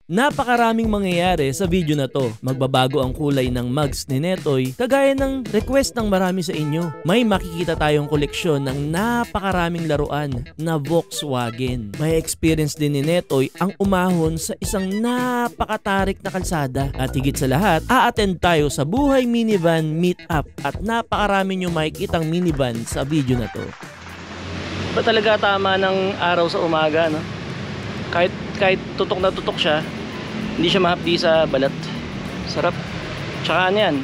Napakaraming mangyayari sa video na to. Magbabago ang kulay ng mugs ni Netoy kagaya ng request ng marami sa inyo. May makikita tayong koleksyon ng napakaraming laruan na Volkswagen. May experience din ni Netoy ang umahon sa isang napakatarik na kalsada. At higit sa lahat, a-attend tayo sa Buhay Minivan Meetup at napakarami nyo makikitang minivan sa video na to. Ba talaga tama ng araw sa umaga, no? Kahit tutok na tutok siya, hindi siya mahapdi sa balat. Sarap. Tsaka ano yan,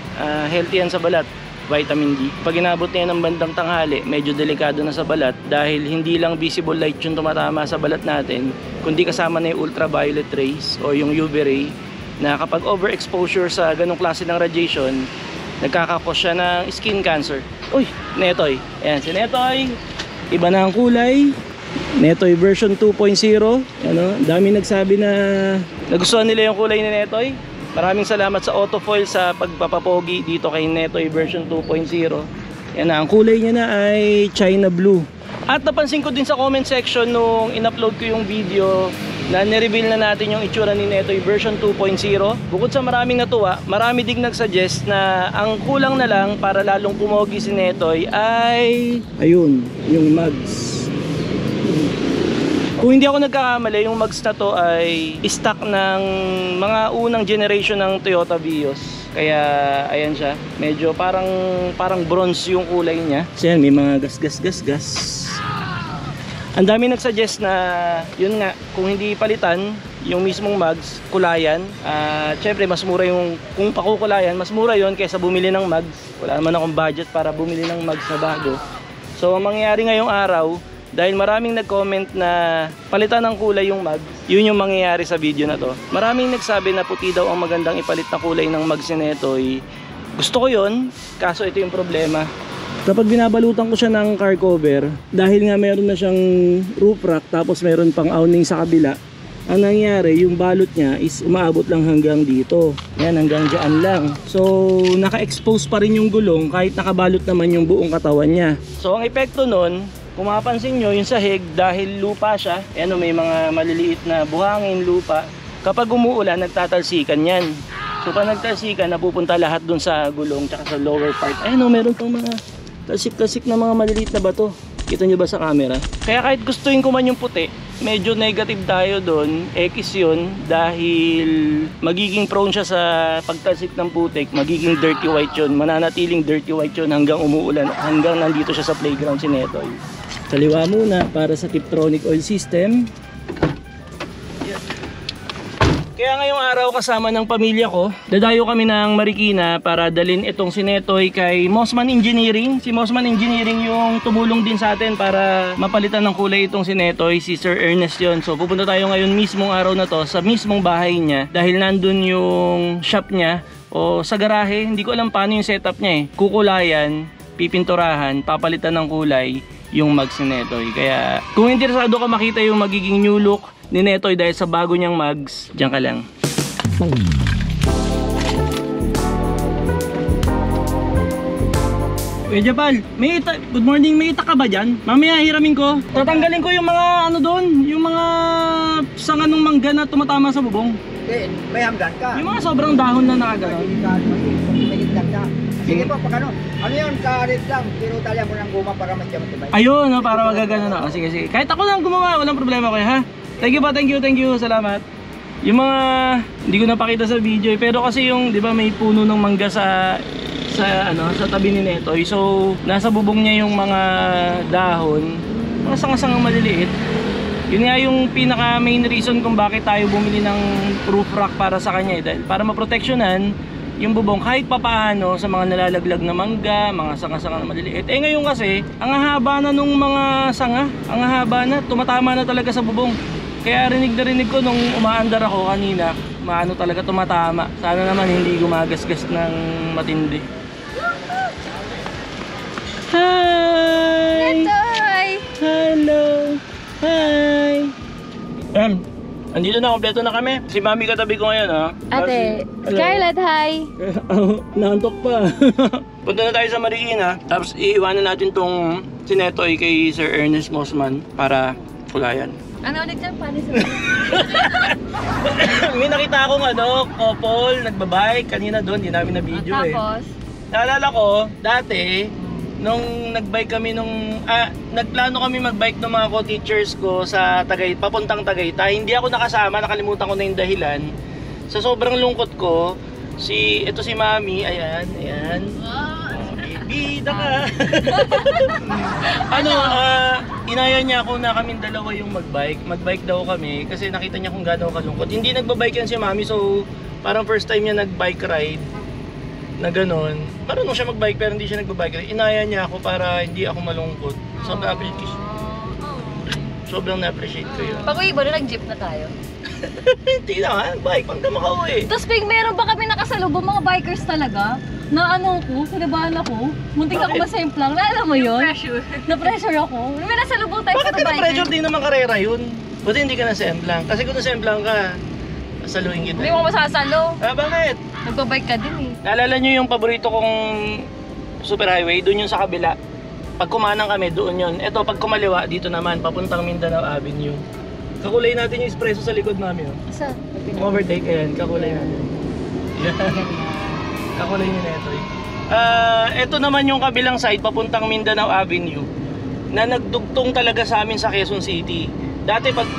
healthy yan sa balat. Vitamin D. Pag inabot niya ng bandang tanghali, medyo delikado na sa balat dahil hindi lang visible light yung tumatama sa balat natin, kundi kasama na yung ultraviolet rays o yung UV ray na kapag overexposure sa ganong klase ng radiation, nagkakakos siya ng skin cancer. Uy, Netoy. Ayan, si Netoy. Iba na ang kulay. Netoy version 2.0. Ano, dami nagsabi na nagustuhan nila yung kulay ni Netoy. Maraming salamat sa Autofoil sa pagpapapogi dito kay Netoy version 2.0. Yan na, ang kulay niya na ay China Blue. At napansin ko din sa comment section nung in-upload ko yung video na nireveal na natin yung itsura ni Netoy version 2.0. Bukod sa maraming natuwa, marami ding nagsuggest na ang kulang na lang para lalong pumogi si Netoy ay ayun, yung mugs. Kung hindi ako nagkakamali, yung mugs na to ay stock ng mga unang generation ng Toyota Vios. Kaya ayan siya, medyo parang bronze yung kulay niya. So yan, may mga gas. Ang dami nagsuggest na yun nga, kung hindi palitan yung mismong mugs, kulayan. Syempre mas mura yung, kung pakukulayan, mas mura yon kaysa bumili ng mugs. Wala naman akong budget para bumili ng mugs na bago. So ang mangyayari ngayong araw, dahil maraming nag-comment na palitan ng kulay yung mugs, yun yung mangyayari sa video na to. Maraming nagsabi na puti daw ang magandang ipalit na kulay ng mugs ni Netoy. Gusto ko yun, kaso ito yung problema. Kapag binabalutan ko siya ng car cover, dahil nga meron na siyang roof rack tapos meron pang awning sa kabila, ang nangyari, yung balot niya is umaabot lang hanggang dito. Yan, hanggang dyan lang. So, naka-expose pa rin yung gulong kahit nakabalot naman yung buong katawan niya. So, ang epekto nun, kung mapapansin nyo, yung sahig, dahil lupa siya, ano, may mga maliliit na buhangin, lupa. Kapag umuulan, nagtatalsikan yan. So, pag nagtalsikan, napupunta lahat dun sa gulong, tsaka sa lower part. Ayun, meron pang mga talsik-talsik na mga maliliit na bato. Kita nyo ba sa camera? Kaya kahit gustuin ko man yung puti, medyo negative tayo doon. X yun dahil magiging prone siya sa pagtalsik ng putik. Magiging dirty white yun. Mananatiling dirty white yun hanggang umuulan. Hanggang nandito siya sa playground si Netoy. Kaliwa muna para sa Tiptronic oil system. Kaya ngayong araw kasama ng pamilya ko, dadayo kami ng Marikina para dalhin itong si Netoy kay Mossman Engineering. Si Mossman Engineering yung tumulong din sa atin para mapalitan ng kulay itong si Netoy, si Sir Ernest yun. So pupunta tayo ngayon mismong araw na to sa mismong bahay niya dahil nandun yung shop niya o sa garahe. Hindi ko alam paano yung setup niya eh. Kukulayan, pipinturahan, papalitan ng kulay yung mugs ni Netoy. Kaya kung interesado ka makita yung magiging new look ni Netoy dahil sa bago niyang mugs, diyan ka lang. Kuya Japal, good morning, may itak ka ba dyan? Mamaya hiramin ko. Tatanggalin ko yung mga ano doon, yung mga sanga ng mangga na tumatama sa bubong. Okay, may hanggan ka. Yung mga sobrang dahon na nakagano'n. Sige po, pag ano yun, karit lang, pero talya mo ng guma para mas matibay. Ayun, no, para magagano na. Sige. Kahit ako lang gumawa, walang problema ko ha. Thank you, salamat. Yung mga hindi ko napakita sa video pero kasi yung 'di ba may puno ng mangga sa tabi ni Netoy. So, nasa bubong niya yung mga dahon, mga sanga-sangang maliliit. Yun nga yung pinaka main reason kung bakit tayo bumili ng roof rack para sa kanya dahil para maproteksyonan yung bubong kahit papaano sa mga nalalaglag na mangga, mga sanga-sanga na maliliit. Ngayon kasi, ang haba na nung mga sanga, ang haba na, tumatama na talaga sa bubong. Kaya rinig ko nung umaandar ako kanina, maano talaga tumatama. Sana naman hindi gumagasgas ng matindi. Hi! Netoy! Hello! Hi! Andito na, kompleto na kami. Si Mami katabi ko ngayon, ha? Ate, Scarlett, hi! Naantok pa. Punta na tayo sa Marikina. Tapos iiwanan natin tong si Netoy kay Sir Ernest Mossman para kulayan. Ano ulit dyan? Panis May nakita akong couple, nagbabike kanina doon, di namin na video eh. Tapos? Naalala ko, dati, nung nagbike kami nagplano kami magbike ng mga co-teachers ko sa papuntang Tagaytay. Hindi ako nakasama, nakalimutan ko na yung dahilan. Sa sobrang lungkot ko, ito si Mami, ayan. Bida ka. Inaya niya ako na kaming dalawa yung magbike daw kami kasi nakita niya kung gaano kalungkot. Hindi nagbabike yan si Mami, so parang first time niya nagbike ride na ganon. Marunong siya magbike pero hindi siya nagbabike ride. Inaya niya ako para hindi ako malungkot. Sobrang na-appreciate ko yun. Pag-uwi ba, nag-jeep na tayo? Hindi na, bike pang makauwi. Tapos Ping, meron ba kami nakasalubong mga bikers talaga? Na kinabahan ako. Muntik ako Bakit? masemplang. Alam mo yun? Na-pressure ako. May nasalubong tayo Bakit sa na-pressure din naman karera yun? Buti hindi ka na-semplang. Kasi kung na-semplang ka, saluhin kita. Hindi mo masasalo. Bakit? Nagbabike ka din eh. Naalala nyo yung paborito kong superhighway? Doon yung sa kabila. Pag kumanang kami, doon yun. Eto, pag kumaliwa, dito naman, papuntang Mindanao Avenue. Kakulay natin yung espresso sa likod namin. Asa? Overtake, ayan, kakulay natin. Yan. Kakulay nyo na ito eh. Ito naman yung kabilang side, papuntang Mindanao Avenue, na nagdugtong talaga sa amin sa Quezon City. Dati pag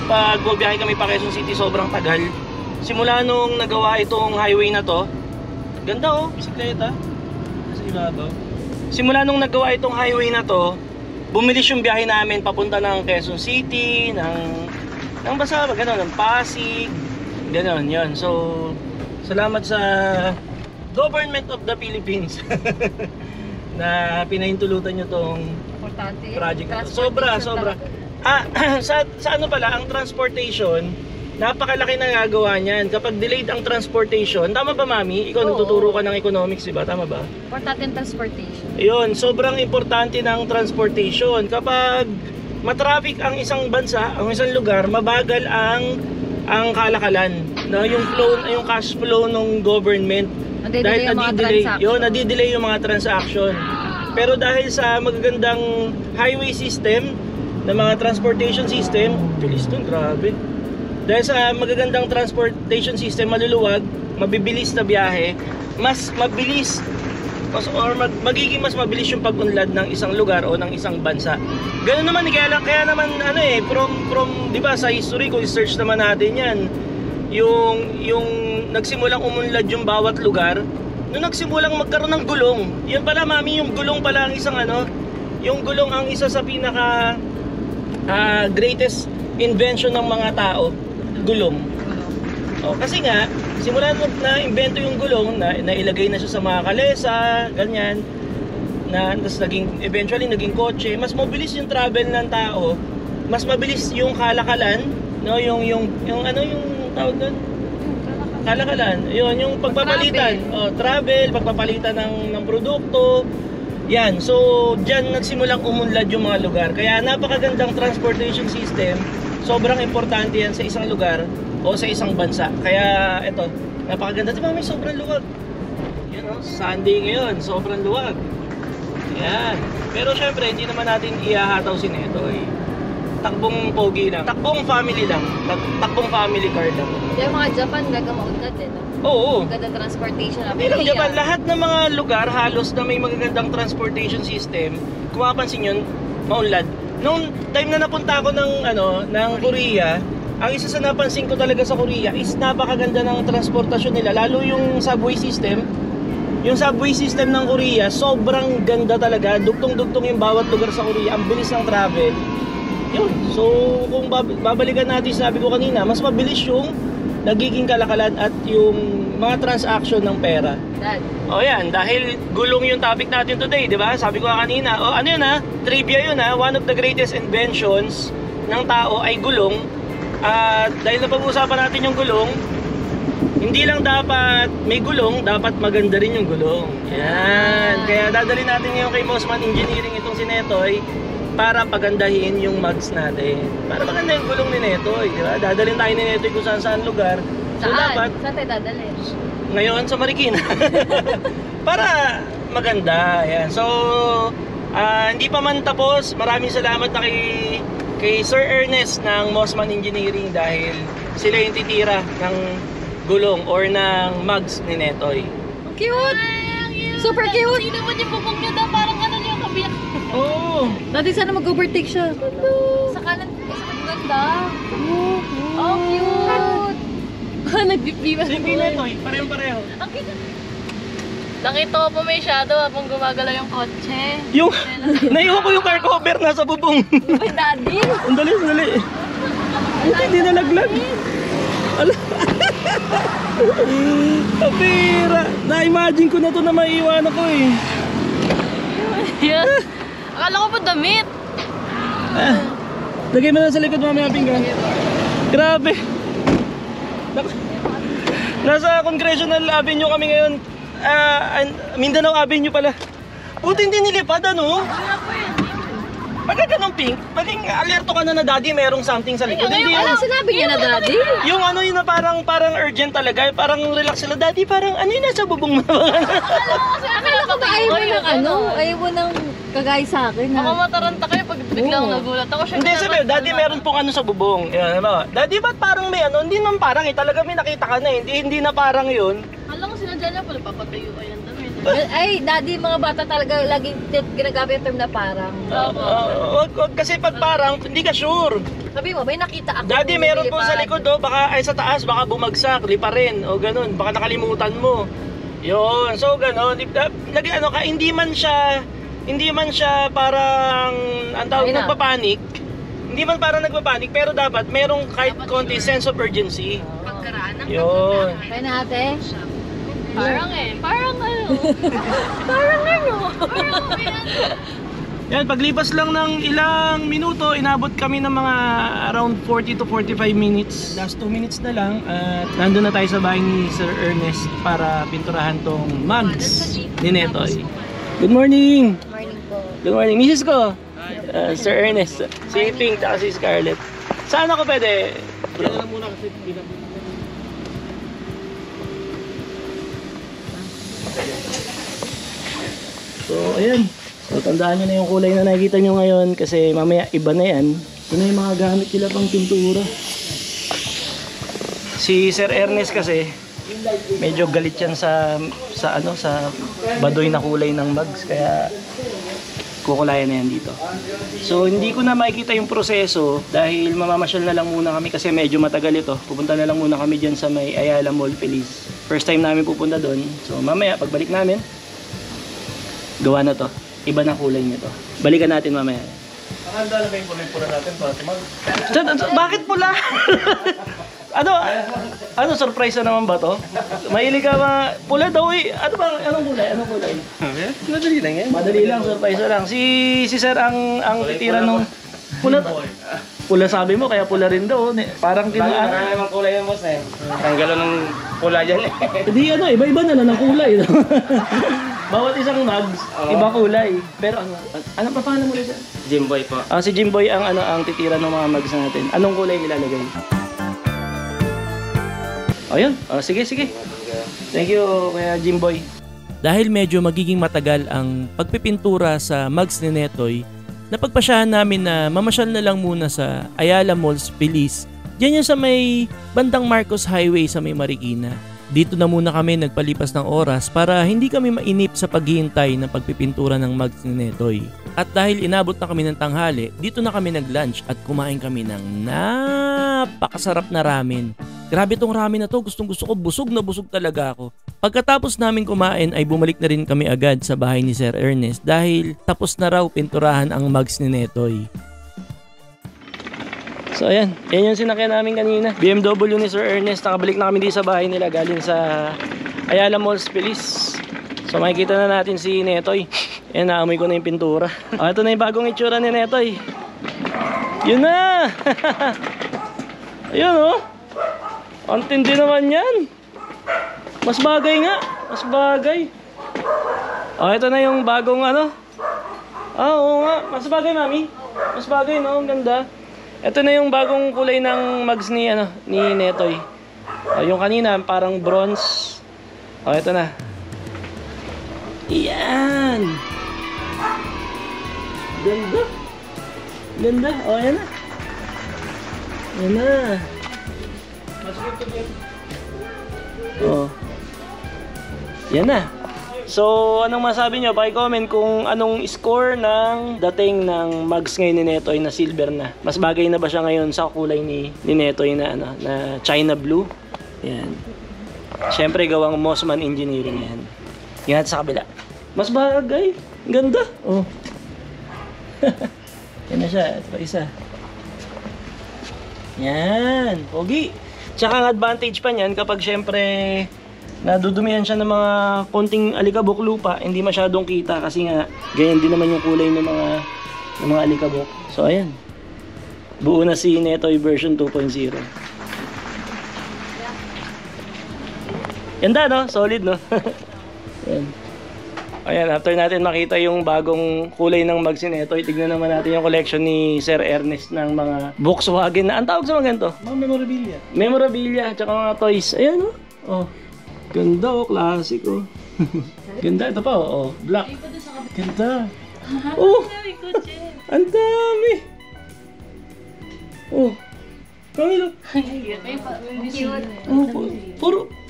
biyahe kami pa Quezon City, sobrang tagal. Simula nung nagawa itong highway na to, ganda oh, bisikleta. Nasa ibabaw. Simula nung nagawa itong highway na to, bumilis yung biyahe namin papunta ng Quezon City, ng basta gano'n, ng Pasig, gano'n, yun. So, salamat sa Government of the Philippines na pinahintulutan nyo tong project na to. Sobra. Sa ano pala, ang transportation, napakalaki na gagawa niyan. Kapag delayed ang transportation, tama ba Mami? Ikaw nagtuturo ka ng economics, diba? Tama ba? Importante ang transportation. Yun, sobrang importante ng transportation. Kapag matraffic ang isang bansa, ang isang lugar, mabagal ang kalakalan, no? Yung cash flow ng government. Dahil nadidelay yung mga transaction. Pero dahil sa magagandang highway system, na mga transportation system, bilis dun, grabe. Dahil sa magagandang transportation system, maluluwag, mabibilis na biyahe, mas mabilis magiging mas mabilis yung pag-unlad ng isang lugar o ng isang bansa. Ganun naman, kaya naman from 'di ba sa history ko, i-search naman natin 'yan. Yung nagsimulang umunlad yung bawat lugar, nung nagsimulang magkaroon ng gulong. Yun pala Mami, yung gulong pala ang isang yung gulong ang isa sa pinaka greatest invention ng mga tao, gulong. Kasi nga, simula na invento yung gulong, na ilagay na siya sa mga kalesa, ganyan, tapos eventually naging kotse, mas mabilis yung travel ng tao, mas mabilis yung kalakalan, no, yung tawag doon? Kalakalan. Yun, yung pagpapalitan, travel, pagpapalitan ng produkto. Yan, so diyan nagsimulang umunlad yung mga lugar. Kaya napakagandang transportation system. Sobrang importante yan sa isang lugar o sa isang bansa. Kaya ito, napakaganda. Diba may sobrang luwag? Yan o, Sunday ngayon, sobrang luwag. Yan. Pero syempre, hindi naman natin ihahataw si Netoy. Takbong pogi lang. Takbong family lang. Takbong family car lang. Yung mga Japan, mega maunlad eh, no? Oo. Ganda transportation. Hindi lang Japan, lahat ng mga lugar halos na may magagandang transportation system, kung mapapansin yun, maunlad. Noong time na napunta ako ng Korea, ang isa sa napansin ko talaga sa Korea is napakaganda ng transportasyon nila, lalo yung subway system. Yung subway system ng Korea, sobrang ganda talaga. Dugtong-dugtong yung bawat lugar sa Korea, ang bilis ng travel. Yun. So, kung babalikan natin, sabi ko kanina, mas mabilis yung nagiging kalakalan at yung mga transaction ng pera. O yan, dahil gulong yung topic natin today, di ba? Sabi ko kanina, ano yun trivia yun one of the greatest inventions ng tao ay gulong. At dahil napag-uusapan natin yung gulong, hindi lang dapat may gulong, dapat maganda rin yung gulong. Yan. Kaya dadalhin natin ngayon kay Mossman Engineering itong si Netoy para pagandahin yung mugs natin. Para maganda yung gulong ni Netoy, di ba? Dadalhin tayo ni Netoy kung saan lugar. So, dapat, saan tayo dadalhin? Ngayon sa Marikina. Para maganda. Yan. So, hindi pa man tapos. Maraming salamat na kay Sir Ernest ng Mossman Engineering dahil sila yung titira ng gulong or ng mugs ni Netoy. Ang cute! Super cute! Sino naman yung bubong niya daw? Parang ano yung kabiyak. Oo! Dati sana mag-overtake siya. Sa kanan, sa ganda. Oh, cute! Nag-beep-beep. Sige Netoy, pareho-pareho. Ang cute. Nakita ko po may shadow habang gumagalaw yung kotse. Yung, naiwan ko yung car cover nasa bubong. Ay, daddy! Ang dali, ang dali. Hindi na naglag. Ala. Kapira. Na-imagine ko na to na maiiwan ako eh. Yes. Akala ko pa damit. Lagay mo na sa likod mamaya pinggan. Grabe. Nasa Congressional Avenue kami ngayon. Mindanao Avenue pala. Buti hindi nilipad ano? Pagka ganun pink, maging alerto ka na daddy merong something sa likod. Hindi Ano sinabi niya na daddy? yung ano yun na parang urgent talaga, parang relax sila. Daddy parang ano yun nasa bubong mo? Akala ko ba ayaw mo ng ano? Ayaw mo ng kagaya sa akin na. Ako mataranta kayo pag biglang nagulat ako. Hindi sabi, daddy meron pong ano sa bubong. Yan, ano, daddy ba't parang may ano? Hindi naman parang talaga may nakita ka na eh. Hindi na parang yun. Alam ko sinadya niya pala papatayo kayo ng damit. Ay, daddy, mga bata talaga laging ginagamit yung term na parang. Wag kasi pag parang, hindi ka sure. Sabi mo, may nakita ako. Daddy, meron po sa likod oh, baka ay sa taas, baka bumagsak, lipa rin, o ganun, baka nakalimutan mo. Yun, so ganun, ano ka, hindi man siya parang, ang tawag nagpapanik, hindi man parang nagpapanik, pero dapat merong kahit konti sense of urgency. Yun. Kaya natin. Parang parang ano. Yan, paglipas lang ng ilang minuto, inabot kami ng mga around 40 to 45 minutes. Last 2 minutes na lang at nandun na tayo sa bahay ni Sir Ernest para pinturahan tong mugs ni Netoy. Good morning! Morning po. Good morning, Mrs. ko! Sir Ernest, si Pink at si Scarlett. Saan ako pwede? Bro? Muna kasi so, ayan. So, tandaan nyo na yung kulay na nakikita nyo ngayon kasi mamaya iba na yan. Ito na yung mga gamit nila pang pintura. Si Sir Ernest kasi medyo galit yan sa badoy na kulay ng mugs kaya kukulayan na yan dito. So, hindi ko na makikita yung proseso dahil mamamasyal na lang muna kami kasi medyo matagal ito. Pupunta na lang muna kami dyan sa may Ayala Mall, Feliz. First time namin pupunta doon. So, mamaya pagbalik namin, gawa na to. Iba na kulay nito. Balikan natin mamaya. Handa na ba yung pula natin para tumag? Bakit pula? ano surprise na naman ba to? Mahilig ka pula daw eh. Anong kulay? Madali lang yan. Madali lang, surprise lang. Si Sir ang titira nung pula. Pula sabi mo, kaya pula rin daw. Parang Marami naman kulay yung boss eh. Ang galo ng pula dyan eh. Hindi iba-iba na lang ng kulay. Bawat isang mugs, iba kulay. Pero ano pa paano mo ulit? Jimboy po. Si Jimboy ang titira ng mga mugs natin. Anong kulay nilalagay? Ayun. Sige. Thank you, Kuya Jimboy. Dahil medyo magiging matagal ang pagpipintura sa mugs ni Netoy, napagpasyahan namin na mamasyal na lang muna sa Ayala Malls, Feliz. Diyan yan sa may bandang Marcos Highway sa may Marikina. Dito na muna kami nagpalipas ng oras para hindi kami mainip sa paghihintay ng pagpipintura ng mugs ni Netoy. At dahil inabot na kami ng tanghali, dito na kami nag-lunch at kumain kami ng napakasarap na ramen. Grabe tong ramen na to, gustong gusto ko, busog na busog talaga ako. Pagkatapos namin kumain ay bumalik na rin kami agad sa bahay ni Sir Ernest dahil tapos na raw pinturahan ang mugs ni Netoy. So ayan, yan yung sinakyan namin kanina. BMW ni Sir Ernest, nakabalik na kami dito sa bahay nila galing sa Ayala Malls, Feliz. So makikita na natin si Netoy. Ayan, naamoy ko na yung pintura. Ito na yung bagong itsura ni Netoy. Yun na! Ayun oh! Ang tindi naman yan! Mas bagay nga! Mas bagay! Ito na yung bagong ano. Oo nga, mas bagay mami. Mas bagay no, ang ganda. Ito na yung bagong kulay ng mugs ni Netoy. Yung kanina parang bronze. Ito na. Iyan. Ganda. Ayan na. Yan na. Oh. Yan na. So, anong masabi nyo? Paki-comment kung anong score ng dating ng mugs ngayon ni Netoy na silver na. Mas bagay na ba siya ngayon sa kulay ni Netoy na, na China blue? Yan. Siyempre, gawang Mossman Engineering yan. Yan sa kabila. Mas bagay. Ganda. Oh. Yan na siya. Ito pa isa. Yan. Pogi. Tsaka ang advantage pa niyan kapag siyempre nadudumihan siya ng mga konting alikabok lupa, hindi masyadong kita kasi nga ganyan din naman yung kulay ng mga alikabok. So ayan. Buo na si Netoy version 2.0. Ganda no? Solid no? Ayan. Ayan, after natin makita yung bagong kulay ng mugs ni Netoy, tignan naman natin yung collection ni Sir Ernest ng mga Volkswagen na, ang tawag sa mga ganito? Mga memorabilia. Memorabilia, tsaka mga toys. Ayan oh. Oh. Ganda oh, classic oh. Ganda, ito pa oh, black. Ganda. Oh, ang dami. Oh, Camilo. Oh,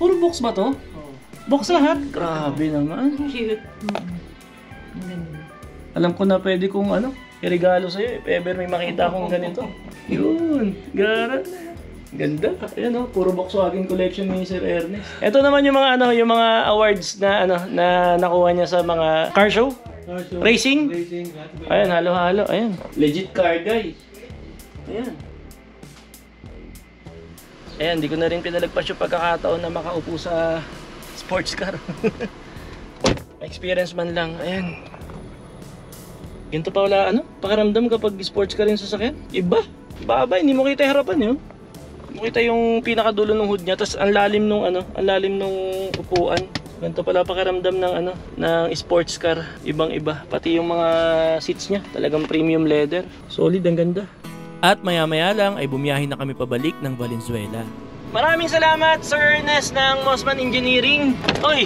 puro box ba to? Box lahat? Grabe naman. Cute. Alam ko na pwede kong iregalo sa'yo if ever may makita akong ganito. Yun, gara. Ganda. Ayan oh, puro Volkswagen collection ni Sir Ernest. Ito naman yung mga yung mga awards na na nakuha niya sa mga car show. Racing. Ayan, halo-halo. Ayan. Legit car guys. Ayan. Ayan, di ko na rin pinalagpas yung pagkakataon na makaupo sa sports car. Experience man lang. Ayan. Ganito pa wala pakiramdam kapag sports car yung sasakyan. Iba. Iba, hindi mo kita harapan yun. Makita yung pinakadulo ng hood niya, tapos ang lalim nung ang lalim nung upuan. Ganito pala pakiramdam ng sports car, ibang-iba. Pati yung mga seats niya, talagang premium leather. Solid, ang ganda. At maya-maya lang ay bumiyahin na kami pabalik ng Valenzuela. Maraming salamat Sir Ernest ng Mossman Engineering. Oy.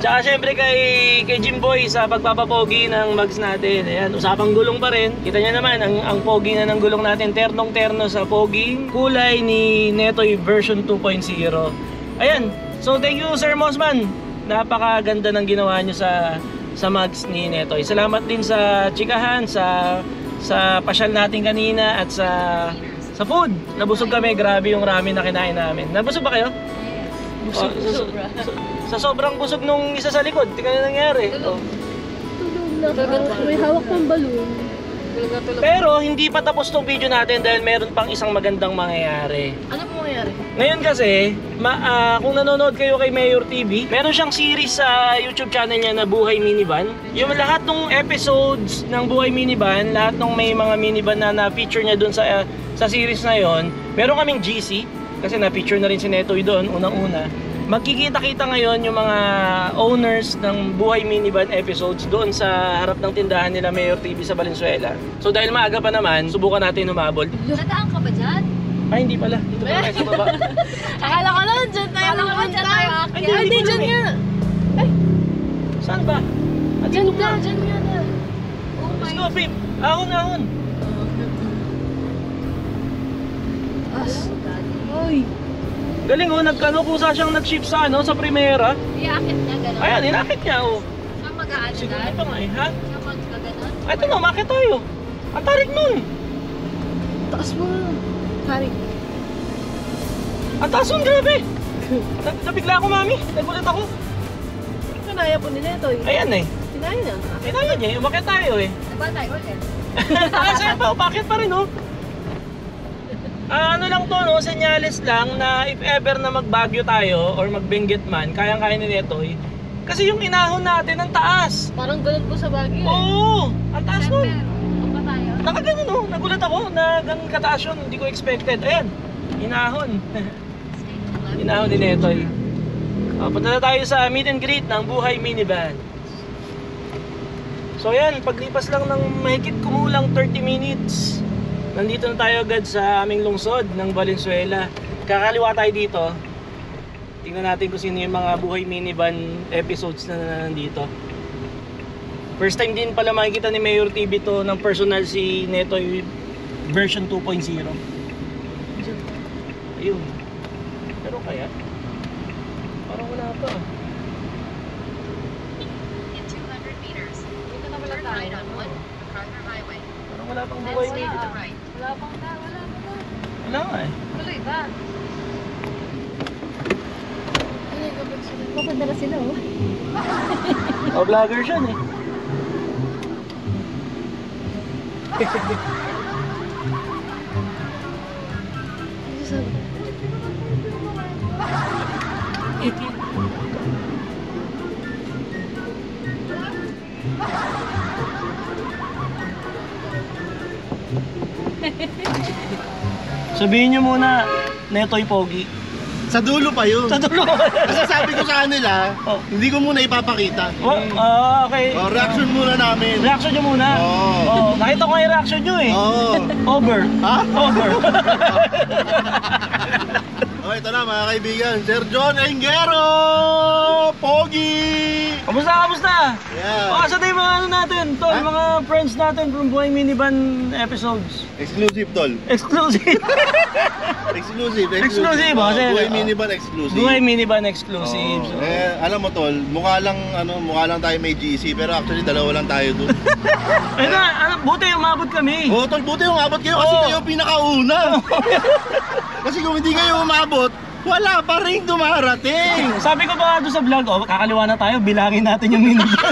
Tsaka syempre kay Jimboy sa pagpapapogi ng mugs natin. Ayan, usapang gulong pa rin. Kita niya naman ang pogi na ng gulong natin, ternong-terno sa poging kulay ni Netoy version 2.0. Ayan. So thank you Sir Mossman. Napakaganda ng ginawa niyo sa mugs ni Netoy. Salamat din sa chikahan, sa pasyal natin kanina at sa food. Nabusog kami, grabe yung ramen na kinain namin. Nabusog ba kayo? Busog, sobra. Sa sobrang busog nung isa sa likod, tingnan na nangyari. Oh. May hawak pang balloon. Pero hindi pa tapos tong video natin dahil meron pang isang magandang mangyayari. Ano po mangyayari? Ngayon kasi, kung nanonood kayo kay Mayor TV, meron siyang series sa YouTube channel niya na Buhay Minivan. Yung lahat ng episodes ng Buhay Minivan, lahat ng may mga minivan na na-feature niya dun sa series na yon, meron kaming GC kasi na-feature na rin si Netoy doon unang-una. Magkikita-kita ngayon yung mga owners ng Buhay Minivan episodes doon sa harap ng tindahan nila Mayor TV sa Valenzuela. So dahil maaga pa naman, subukan natin humabol. Nadaan ka ba dyan? Ay, hindi pala. Dito pala tayo sa baba. Akala ko na, dyan tayo pumunta. Hindi, Dyan nga. Saan ba? Dyan nga, dyan nga na. Let's go, babe. Ahon. Uy. Galing kusa siyang nag-shift sa sa Primera. Iakit niya gano'n? Ayan, inakit niya Siya mag-aano Siguro dyan? pa nga ha? Siya mag-gano'n? Ito na, makit tayo. Ang tarik nun. Taas mo na. Tarik. Ang taas nun, grabe. Nabigla ako, mami. Nagulat ako. Kanaya po nila ito. Ayan eh. Kinaya na. Kailangan niya, umakit tayo eh. Diba tayo ulit? Sa'yo pa, umakit pa rin ano lang to senyales lang na if ever na magbagyo tayo or magbenggit man, kayang-kaya ni Netoy. Kasi yung inahon natin, ang taas. Parang ganun po sa Baguio. Oo, ang taas nun. Ano ba tayo? Nakaganon nagulat ako na ganun kataas yun, hindi ko expected. Ayan, inahon. Inahon ni Netoy. Punta na tayo sa meet and greet ng Buhay Minivan. So ayan, paglipas lang ng mahigit kumulang 30 minutes, nandito na tayo agad sa aming lungsod ng Valenzuela. Kakaliwa tayo dito. Tingnan natin kung sino yung mga Buhay Minivan episodes na nandito. First time din pala makikita ni Mayor TV to ng personal si Netoy version 2.0. Ayun. Pero kaya? Parang wala pa. In 200 meters, Dito na pala turn tayo. right on 1 MacArthur Highway. Parang wala pang buhay Stay dito. to the right. Wala pang na, wala pa na. Wala nga eh. Tuloy ba? Ano yung kapag sila? Papadala sila oh. O, vlogger siya eh. Ano sabi? Sabihin nyo muna, Netoy Pogi. Sa dulo pa yun. Sa dulo. Kasi sabi ko sa kanila, Oh. hindi ko muna ipapakita. Oh, okay. Reaction muna namin. Reaction nyo muna. Oo. Oh, nakita ko nga yung reaction nyo eh. Oo. Over. Ha? Over. Okay, ito na mga kaibigan. Sir John Engero! Pogi! Kamusta? Yeah. Oh, asa tayo mga ano natin, tol, Ha? mga friends natin from Buhay Minivan episodes. Exclusive, tol. Exclusive. Exclusive. Exclusive, kasi- Buhay Minivan exclusive. Buhay Minivan exclusive. Oo. Alam mo, tol, mukha lang tayo may GC, pero actually dalawa lang tayo doon. Ayun na, buti umabot kami. Oo, tol, buti yung abot kayo kasi Oo. kayo pinakauna. Kasi kung hindi kayo umabot, wala pa rin dumarating. Sabi ko pa doon sa vlog, oh, kakaliwa na tayo, bilangin natin yung minivan.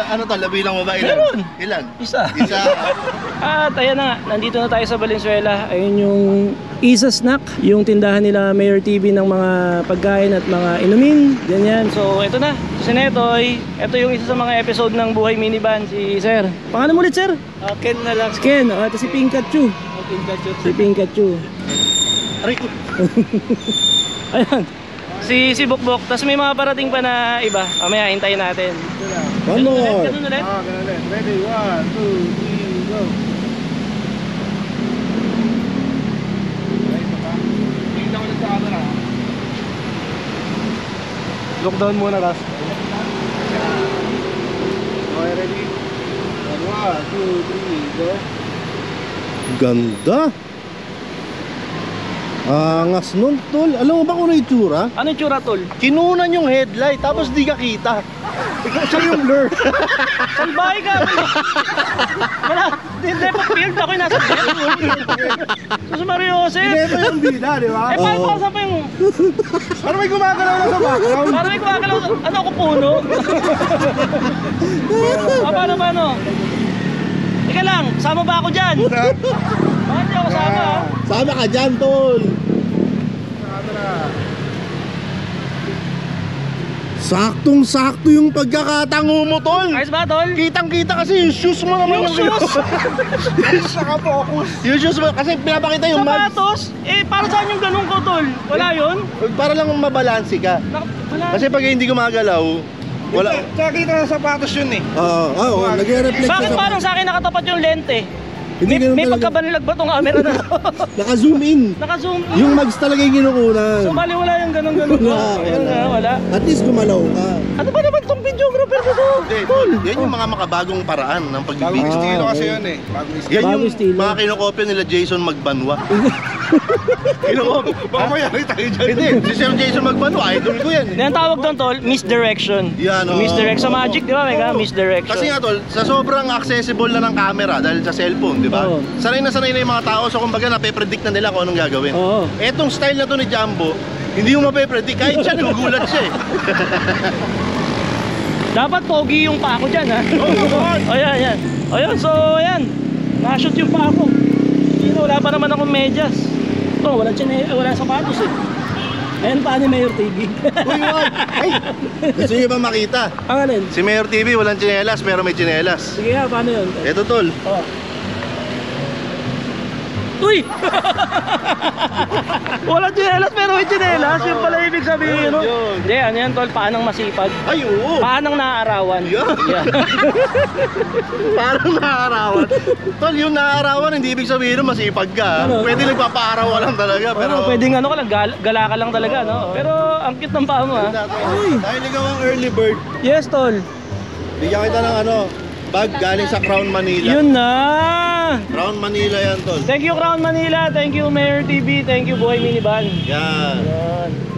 Ano tol, bilang mo ba? Ilan? Meron. Ilan? Isa. Isa. At ayan na nga, nandito na tayo sa Valenzuela. Ayun yung Isa Snack, yung tindahan nila Mayor TV ng mga pagkain at mga inumin. Ganyan. So ito na, si Netoy. Ito yung isa sa mga episode ng Buhay Minivan, si Sir. Pangalan mo ulit, Sir? Ken na lang. Si Ken. Ito si Pinkachu. Si Pinkachu. Aray ko. Ayan. Si Bukbok. Tapos may mga parating pa na iba. Mamaya, hintayin natin. One more. Ganun ulit. ganun ulit. Ready? 1, 2, 3, go. Tingnan ko lang sa camera. Lockdown muna, Ras. Okay, ready? 1, 2, 3, go. Ganda. Angas nun, tol. Alam mo ba kung ano yung itsura? Ano yung tsura, tol? Kinunan yung headlight, tapos di ka kita. Siya yung blur. Salbahe ka! Wala, hindi pa field ako yung nasa Sus Mario Joseph! Ito yung bida, di ba? Eh, paano pa pa yung... Ano may gumagalaw na sa background? Parang may kumakalaw. Ano ako puno? Paano? Ika lang, sama ba ako dyan? Bakit di ako sama? Sama ka dyan, tol. Saktong-sakto yung pagkakatango mo, tol. Ayos ba, tol? Kitang-kita kasi yung shoes mo naman. Yung shoes? Naka-focus. Yung shoes mo, kasi pinapakita yung mags. Sapatos? Eh, para saan yung ganun ko, tol? Wala yun? Para lang mabalansi ka. Wala. Kasi pag hindi gumagalaw, wala. Tsaka kita sa sapatos yun eh. Oo, nagre-reflect Bakit parang sa akin nakatapat yung lente? May pagkabanilag ba itong camera na to? Naka-zoom in. Naka-zoom. Yung mags talaga yung kinukunan. So bali wala yung ganun-ganun. Wala. At least gumalaw ka. Ano ba naman itong videographer ko to? Tol, yan yung mga makabagong paraan ng Bagong pagbibigay. estilo kasi yun eh. Bagong estilo. Yan yung Bagong estilo. mga kinokopya nila Jason Magbanwa. Kinokopya. Baka mayari tayo dyan. Hindi, si Sir Jason Magbanwa, idol ko yan. Yan tawag doon, tol, misdirection. Yan, oo. Misdirect sa Magic, di ba? May misdirection. Kasi nga tol, sa sobrang accessible na ng camera dahil sa cellphone, di ba? Oo. Sanay na yung mga tao, so kumbaga nape-predict na nila kung anong gagawin. Oo. Etong style na to ni Jumbo, hindi mo mape-predict, kahit siya nagugulat siya eh. Dapat pogi yung pa ako dyan, ha? Ayan. Ayan, so ayan. Na-shoot yung pa ako. Wala pa naman akong medyas. Ito, wala sapatos eh. Ayan pa ni Mayor TV. Uy, wag! Ay! Gusto niyo ba makita? Ang alin? Si Mayor TV walang tsinelas pero may tsinelas. Sige nga, paano yun? Eto tol. Oh. Uy! Wala tsinelas pero may tsinelas. Yung pala ibig sabihin, no? Hindi, ano yan, tol? Paanang masipag. Ay, oo! Paanang naaarawan. Yan. Parang naarawan. Tol, yung naarawan hindi ibig sabihin na masipag ka. Ano? Pwede nagpapaarawan lang talaga pero... Pero pwedeng ano ka lang, gala ka lang talaga, no? Pero ang cute ng paa mo, ha? Dahil ikaw ang early bird, Yes, tol. bigyan kita ng bag galing sa Crown Manila. Yun na! na. Crown Manila yan, tol. Thank you Crown Manila, thank you Mayor TV, thank you Buhay Minivan. Yan. Yan.